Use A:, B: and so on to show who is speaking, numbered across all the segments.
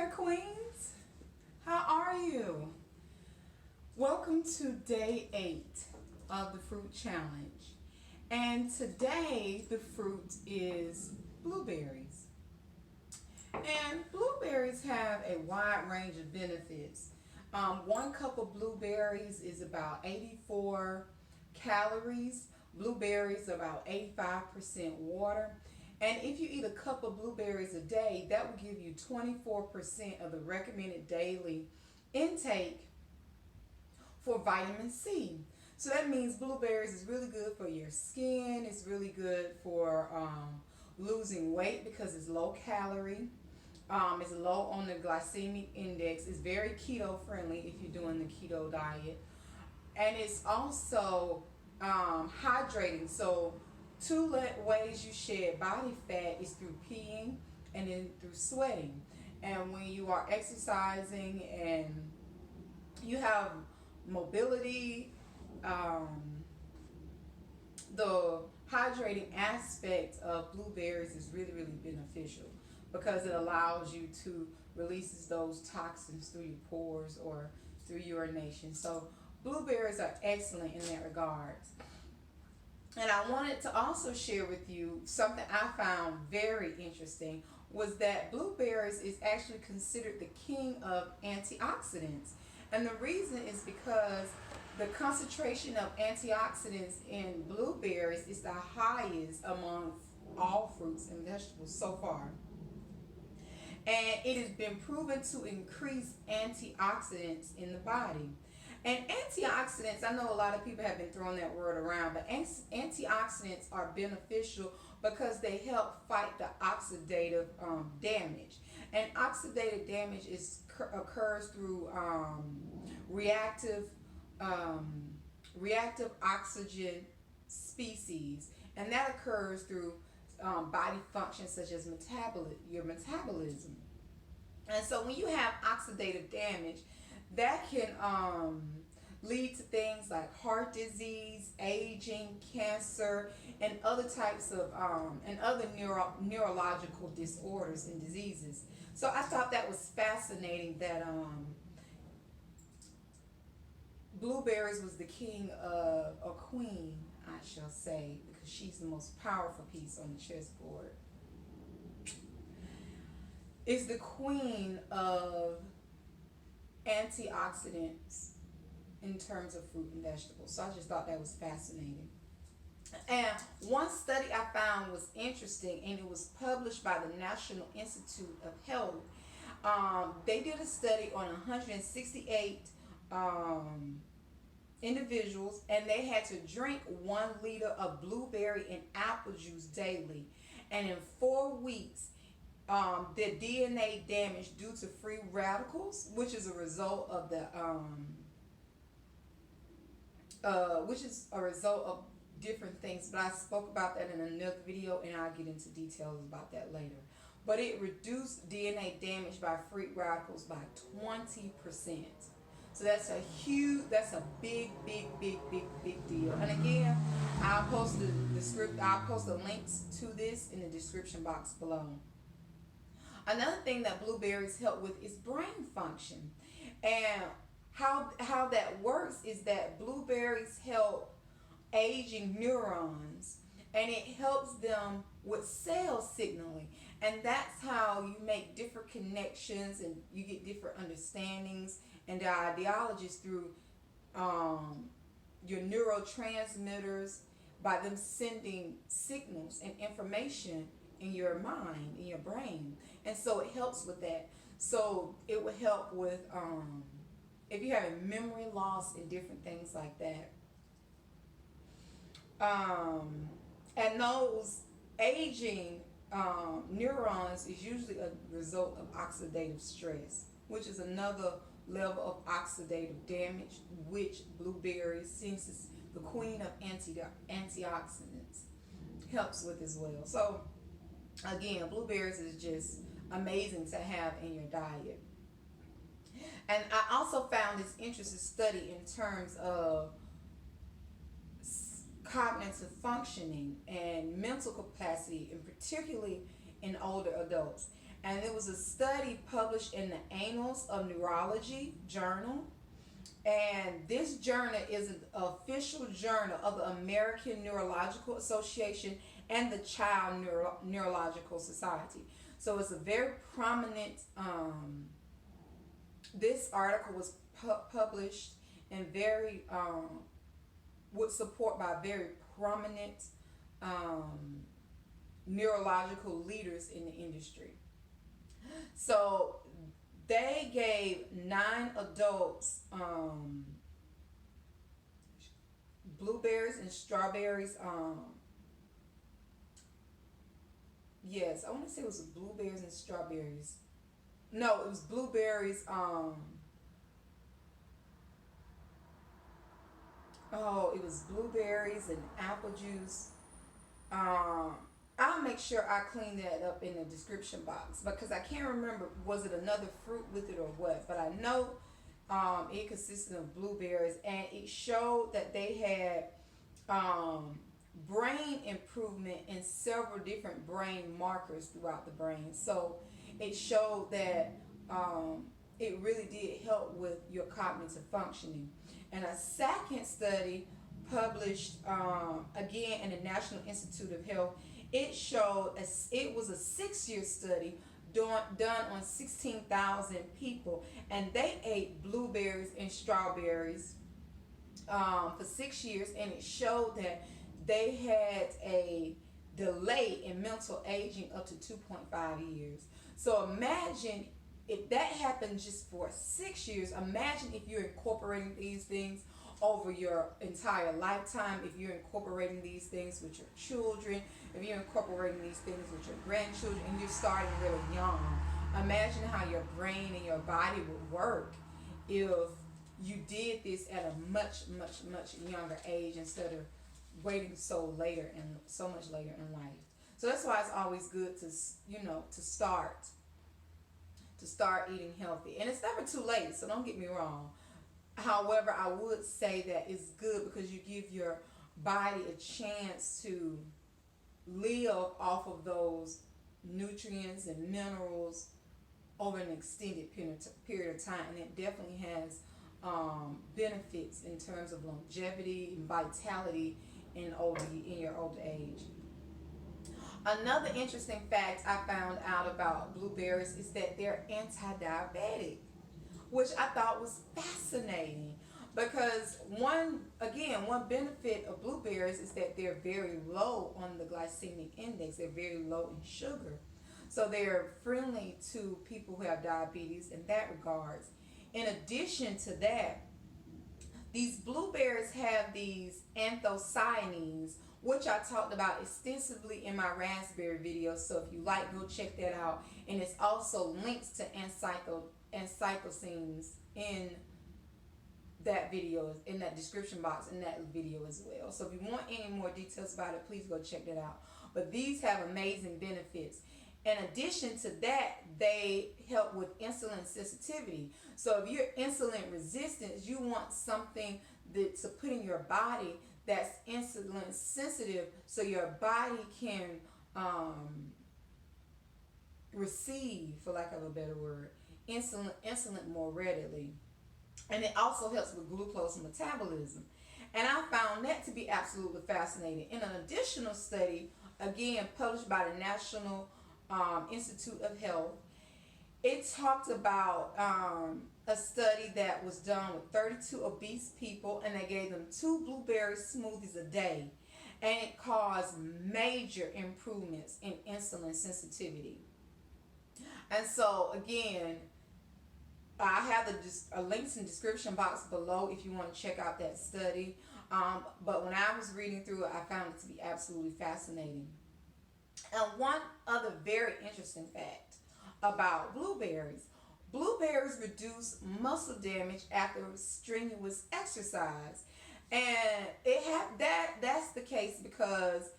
A: there, queens. How are you? Welcome to day 8 of the fruit challenge. And today the fruit is blueberries. And blueberries have a wide range of benefits. 1 cup of blueberries is about 84 calories. Blueberries are about 85% water. And if you eat a cup of blueberries a day, that will give you 24% of the recommended daily intake for vitamin C. So that means blueberries is really good for your skin. It's really good for losing weight because it's low calorie. It's low on the glycemic index. It's very keto friendly if you're doing the keto diet. And it's also hydrating. So 2 ways you shed body fat is through peeing and then through sweating. And when you are exercising and you have mobility, the hydrating aspect of blueberries is really, really beneficial because it allows you to release those toxins through your pores or through urination. So blueberries are excellent in that regard. And I wanted to also share with you something I found very interesting was that blueberries is actually considered the king of antioxidants. And the reason is because the concentration of antioxidants in blueberries is the highest among all fruits and vegetables so far. And it has been proven to increase antioxidants in the body. And antioxidants, I know a lot of people have been throwing that word around, but antioxidants are beneficial because they help fight the oxidative damage. And oxidative damage occurs through reactive oxygen species, and that occurs through body functions such as your metabolism. And so when you have oxidative damage, that can lead to things like heart disease, aging, cancer, and other types of and other neurological disorders and diseases. So I thought that was fascinating that blueberries was the king of, or queen, I shall say, because she's the most powerful piece on the chessboard. Is the queen of antioxidants in terms of fruit and vegetables. So I just thought that was fascinating. And one study I found was interesting, and it was published by the National Institute of Health. They did a study on 168 individuals, and they had to drink 1 liter of blueberry and apple juice daily. And in 4 weeks, their DNA damage due to free radicals, which is a result of the different things, but I spoke about that in another video and I'll get into details about that later. But it reduced DNA damage by free radicals by 20%. So that's a big deal. And again, I'll post the links to this in the description box below. Another thing that blueberries help with is brain function. And how that works is that blueberries help aging neurons, and it helps them with cell signaling. And that's how you make different connections and you get different understandings and the ideologies through your neurotransmitters by them sending signals and information in your mind, in your brain. And so it helps with that. So it will help with if you're having memory loss and different things like that. And those aging neurons is usually a result of oxidative stress, which is another level of oxidative damage, which blueberries, since it's the queen of antioxidants, helps with as well. So again, blueberries is just amazing to have in your diet. And I also found this interesting study in terms of cognitive functioning and mental capacity, and particularly in older adults. and it was a study published in the Annals of Neurology journal. And this journal is an official journal of the American Neurological Association and the Child Neurological Society. So it's a very prominent, this article was published and very, with support by very prominent neurological leaders in the industry. So they gave 9 adults blueberries and strawberries. Yes, I want to say it was blueberries and strawberries. No, it was blueberries. Oh, it was blueberries and apple juice. I'll make sure I clean that up in the description box because I can't remember, was it another fruit with it or what, but I know it consisted of blueberries, and it showed that they had brain improvement in several different brain markers throughout the brain. So it showed that it really did help with your cognitive functioning. And a second study published again in the National Institute of Health, it showed it was a 6-year study done on 16,000 people, and they ate blueberries and strawberries for 6 years, and it showed that they had a delay in mental aging up to 2.5 years. So imagine if that happened just for 6 years. Imagine if you're incorporating these things over your entire lifetime, if you're incorporating these things with your children, if you're incorporating these things with your grandchildren, and you're starting really young. Imagine how your brain and your body would work if you did this at a much younger age instead of waiting so much later in life. So that's why it's always good to start eating healthy, and it's never too late, so don't get me wrong. However, I would say that it's good because you give your body a chance to live off of those nutrients and minerals over an extended period of time, and it definitely has benefits in terms of longevity and vitality in your older age. Another interesting fact I found out about blueberries is that they're anti-diabetic, which I thought was fascinating because one benefit of blueberries is that they're very low on the glycemic index. They're very low in sugar. So they're friendly to people who have diabetes in that regards. In addition to that, these blueberries have these anthocyanins, which I talked about extensively in my raspberry video. So if you like, go check that out. And it's also links to anthocyanins in that video, in that description box in that video as well. So if you want any more details about it, please go check that out. But these have amazing benefits. In addition to that, they help with insulin sensitivity. So if you're insulin resistant, you want something to put in your body that's insulin sensitive, so your body can receive, for lack of a better word, insulin more readily. And it also helps with glucose metabolism. And I found that to be absolutely fascinating. In an additional study, again published by the National Institute of Health, it talked about a study that was done with 32 obese people, and they gave them 2 blueberry smoothies a day, and it caused major improvements in insulin sensitivity. And so again, I have the links in the description box below if you want to check out that study. But when I was reading through it, I found it to be absolutely fascinating. And one other very interesting fact about blueberries. Blueberries reduce muscle damage after strenuous exercise. And that's the case because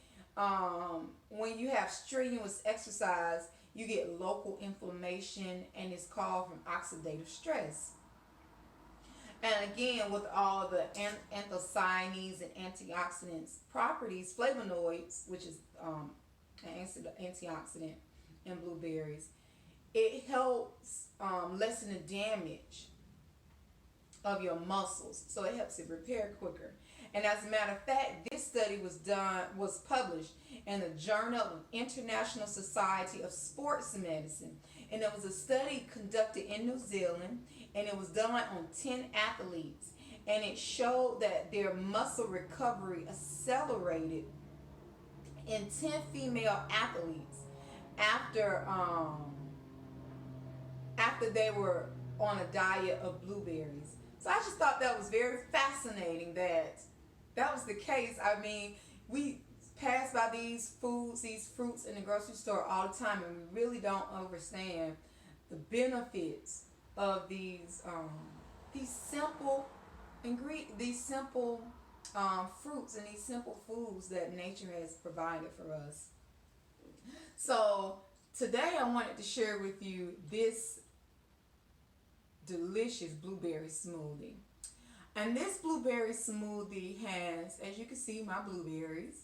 A: when you have strenuous exercise, you get local inflammation, and it's called from oxidative stress. And again, with all the anthocyanins and antioxidants properties, flavonoids, which is an antioxidant in blueberries, it helps lessen the damage of your muscles, so it helps it repair quicker. And as a matter of fact, this study was published in the Journal of International Society of Sports Medicine, and it was a study conducted in New Zealand, and it was done on 10 athletes, and it showed that their muscle recovery accelerated in 10 female athletes after after they were on a diet of blueberries. So I just thought that was very fascinating that that was the case. I mean, we pass by these foods, these fruits in the grocery store all the time, and we really don't understand the benefits of these simple these simple fruits and these simple foods that nature has provided for us. So today I wanted to share with you this delicious blueberry smoothie. And this blueberry smoothie has, as you can see, my blueberries.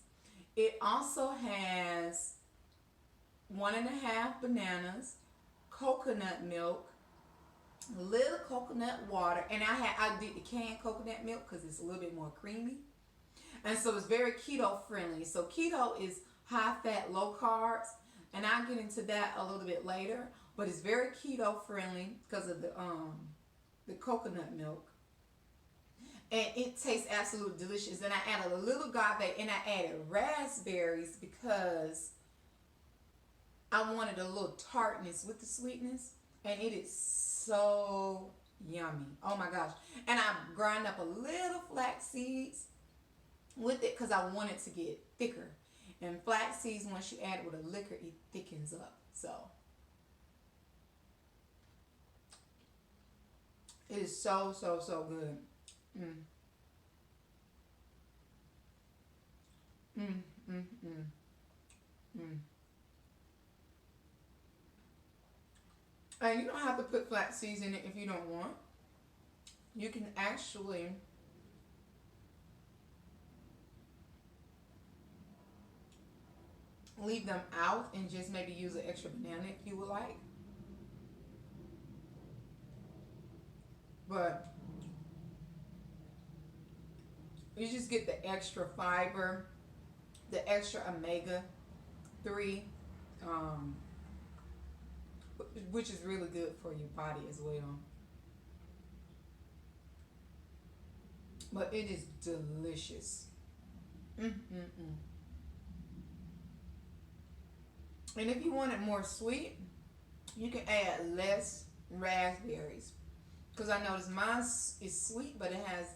A: It also has 1.5 bananas, coconut milk, a little coconut water, and I did the canned coconut milk because it's a little bit more creamy, and so it's very keto friendly. So keto is high fat, low carbs, and I'll get into that a little bit later. But it's very keto friendly because of the coconut milk, and it tastes absolutely delicious. And I added a little agave, and I added raspberries because I wanted a little tartness with the sweetness, and it is so yummy. Oh my gosh. And I grind up a little flax seeds with it because I want it to get thicker. And flax seeds, once you add it with a liquor, it thickens up. So it is so, so, so good. Mm. Mm, mm, mm, mm. And you don't have to put flax seeds in it if you don't want. You can actually leave them out and just maybe use an extra banana if you would like. But you just get the extra fiber, the extra omega-3, which is really good for your body as well. But it is delicious. Mm, mm, mm. And if you want it more sweet, you can add less raspberries. Because I noticed mine is sweet, but it has,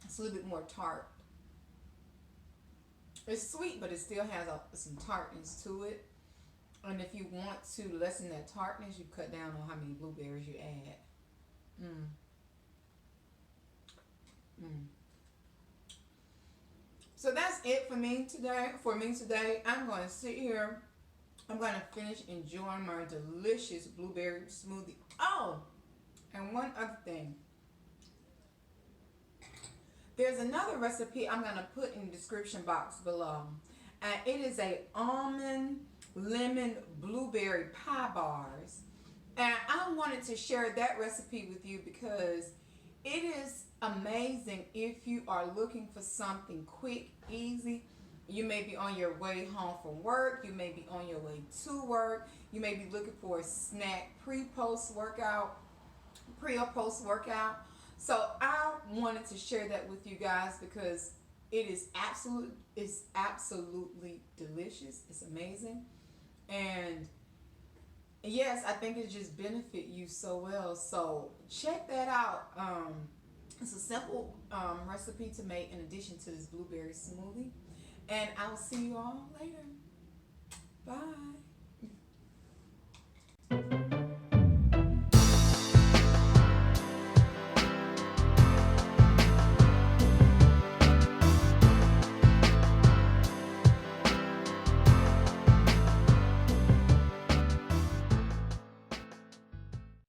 A: it's a little bit more tart. It's sweet, but it still has some tartness to it. And if you want to lessen that tartness, you cut down on how many blueberries you add. Mm. Mm. So that's it for me today. I'm going to sit here. I'm going to finish enjoying my delicious blueberry smoothie. Oh, and one other thing. There's another recipe I'm going to put in the description box below. And it is a almond lemon blueberry pie bars. And I wanted to share that recipe with you because it is amazing if you are looking for something quick, easy. You may be on your way home from work. You may be on your way to work. You may be looking for a snack pre or post workout. So I wanted to share that with you guys because it's absolutely delicious. It's amazing. And yes, I think it just benefit you so well. So check that out. It's a simple recipe to make in addition to this blueberry smoothie. And I'll see you all later. Bye.